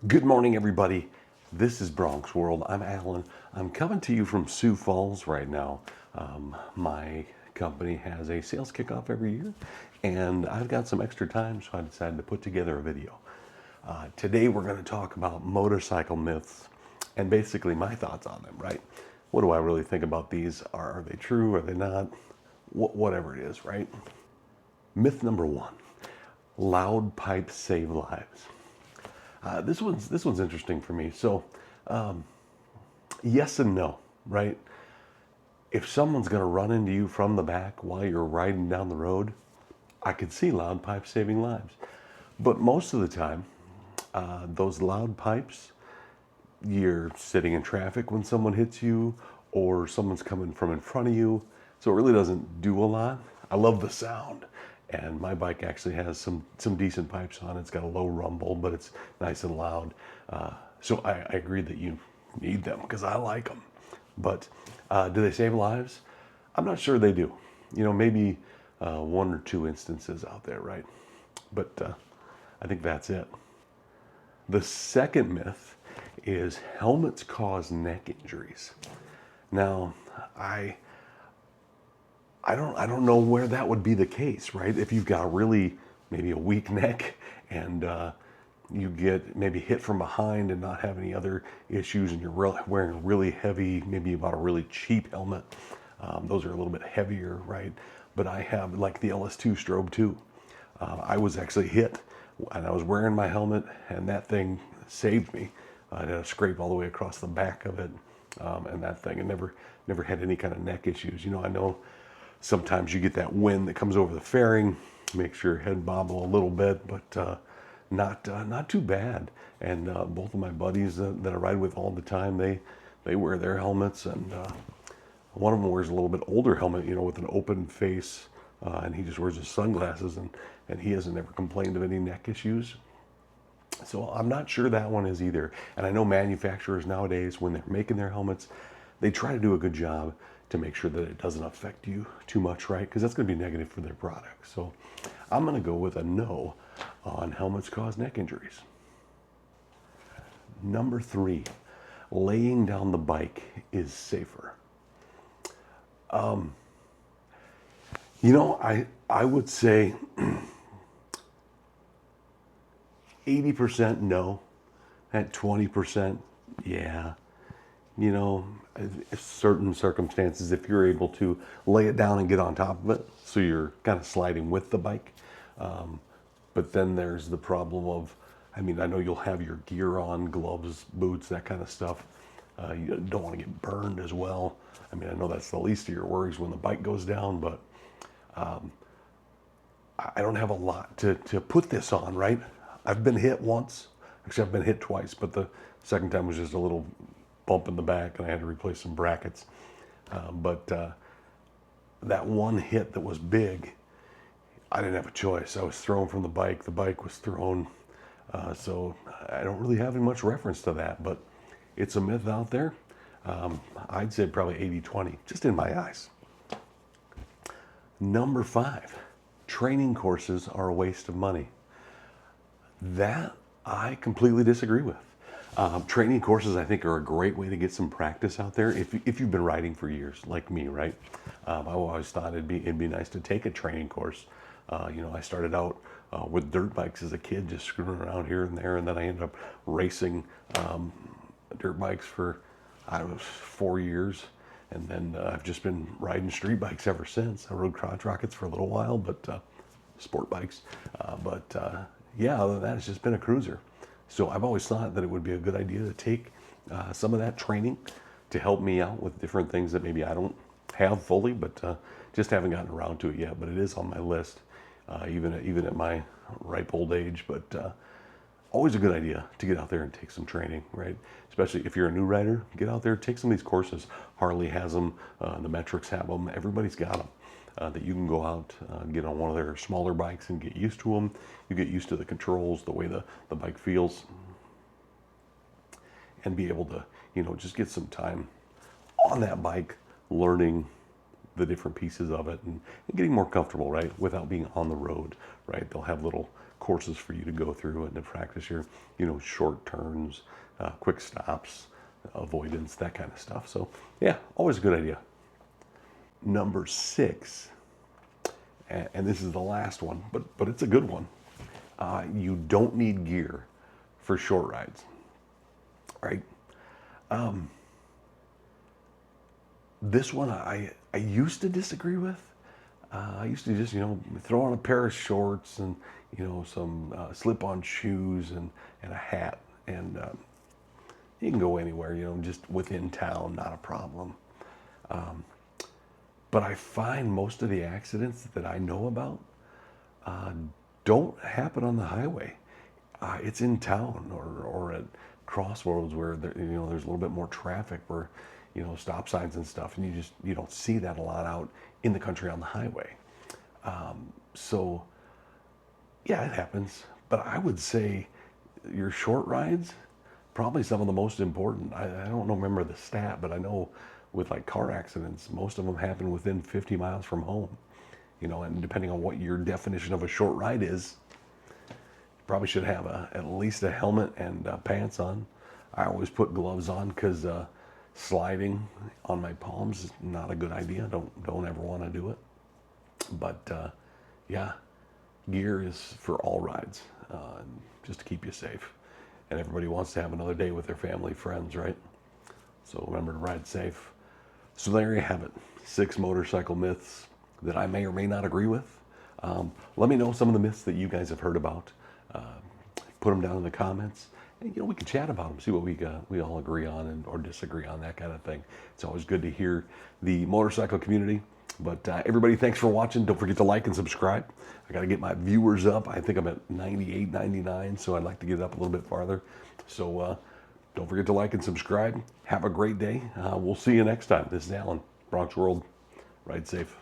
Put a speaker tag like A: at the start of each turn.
A: Good morning, everybody. This is Bronx World. I'm Alan. I'm coming to you from Sioux Falls right now. My company has a sales kickoff every year, and I've got some extra time, so I decided to put together a video. Today, we're going to talk about motorcycle myths and basically my thoughts on them, right? What do I really think about these? Are they true? Are they not? Whatever it is, right? Myth number one, loud pipes save lives. This one's interesting for me. So, yes and no, right? If someone's going to run into you from the back while you're riding down the road, I could see loud pipes saving lives. But most of the time, those loud pipes, you're sitting in traffic when someone hits you, or someone's coming from in front of you. So it really doesn't do a lot. I love the sound. And my bike actually has some decent pipes on it. It's got a low rumble, but it's nice and loud. So I agree that you need them because I like them. But do they save lives? I'm not sure they do. You know, maybe one or two instances out there, right? But I think that's it. The second myth is helmets cause neck injuries. Now, I don't know where that would be the case, right? If you've got maybe a weak neck and you get maybe hit from behind and not have any other issues, and you're wearing a really heavy, maybe about a really cheap helmet. Those are a little bit heavier, right? But I have like the LS2 Strobe 2. I was actually hit and I was wearing my helmet, and that thing saved me. I had a scrape all the way across the back of it, and that thing, and never had any kind of neck issues. You know, I know sometimes you get that wind that comes over the fairing, makes your head bobble a little bit, but not too bad. And both of my buddies that I ride with all the time, they wear their helmets, and one of them wears a little bit older helmet, you know, with an open face, and he just wears his sunglasses, and he hasn't ever complained of any neck issues. So I'm not sure that one is either. And I know manufacturers nowadays, when they're making their helmets, they try to do a good job to make sure that it doesn't affect you too much, right? Because that's going to be negative for their product. So I'm going to go with a no on helmets cause neck injuries. Number three, laying down the bike is safer. You know, I would say 80% no, at 20% yeah. You know, certain circumstances, if you're able to lay it down and get on top of it, so you're kind of sliding with the bike. But then there's the problem of, I mean, I know you'll have your gear on, gloves, boots, that kind of stuff. You don't want to get burned as well. I mean, I know that's the least of your worries when the bike goes down, but I don't have a lot to put this on, right? I've been hit once. Actually, I've been hit twice, but the second time was just a little bump in the back, and I had to replace some brackets. But that one hit that was big, I didn't have a choice. I was thrown from the bike. The bike was thrown. So I don't really have much reference to that, but it's a myth out there. I'd say probably 80-20, just in my eyes. Number five, training courses are a waste of money. That I completely disagree with. Training courses, I think, are a great way to get some practice out there. If you've been riding for years, like me, right? I always thought it'd be nice to take a training course. You know, I started out with dirt bikes as a kid, just screwing around here and there, and then I ended up racing dirt bikes for, I don't know, 4 years. And then I've just been riding street bikes ever since. I rode crotch rockets for a little while, but sport bikes. Yeah, other than that, it's just been a cruiser. So I've always thought that it would be a good idea to take some of that training to help me out with different things that maybe I don't have fully, but just haven't gotten around to it yet. But it is on my list, even at my ripe old age. But always a good idea to get out there and take some training, right? Especially if you're a new rider, get out there, take some of these courses. Harley has them, the Metrics have them, everybody's got them. That you can go out, get on one of their smaller bikes and get used to them. You get used to the controls, the way the bike feels, and be able to, you know, just get some time on that bike, learning the different pieces of it, and getting more comfortable, right, without being on the road, right? They'll have little courses for you to go through and to practice your, short turns, quick stops, avoidance, that kind of stuff. So yeah, always a good idea. Number 6, and this is the last one, but it's a good one. You don't need gear for short rides, right? This one I used to disagree with. I used to just, throw on a pair of shorts and, some slip-on shoes and a hat. And you can go anywhere, just within town, not a problem. But I find most of the accidents that I know about don't happen on the highway. It's in town or at crossroads where there's a little bit more traffic, where stop signs and stuff, and you don't see that a lot out in the country on the highway. So yeah, it happens, but I would say your short rides probably some of the most important. I don't remember the stat, but I know with like car accidents, most of them happen within 50 miles from home. And depending on what your definition of a short ride is, you probably should have at least a helmet and pants on. I always put gloves on because sliding on my palms is not a good idea. Don't ever want to do it. But yeah, gear is for all rides, just to keep you safe. And everybody wants to have another day with their family, friends, right? So remember to ride safe. So there you have it. 6 motorcycle myths that I may or may not agree with. Let me know some of the myths that you guys have heard about. Put them down in the comments. And, we can chat about them, see what we all agree on or disagree on, that kind of thing. It's always good to hear the motorcycle community. But everybody, thanks for watching. Don't forget to like and subscribe. I got to get my viewers up. I think I'm at 98, 99, so I'd like to get it up a little bit farther. So don't forget to like and subscribe. Have a great day. We'll see you next time. This is Alan, Bronx World. Ride safe.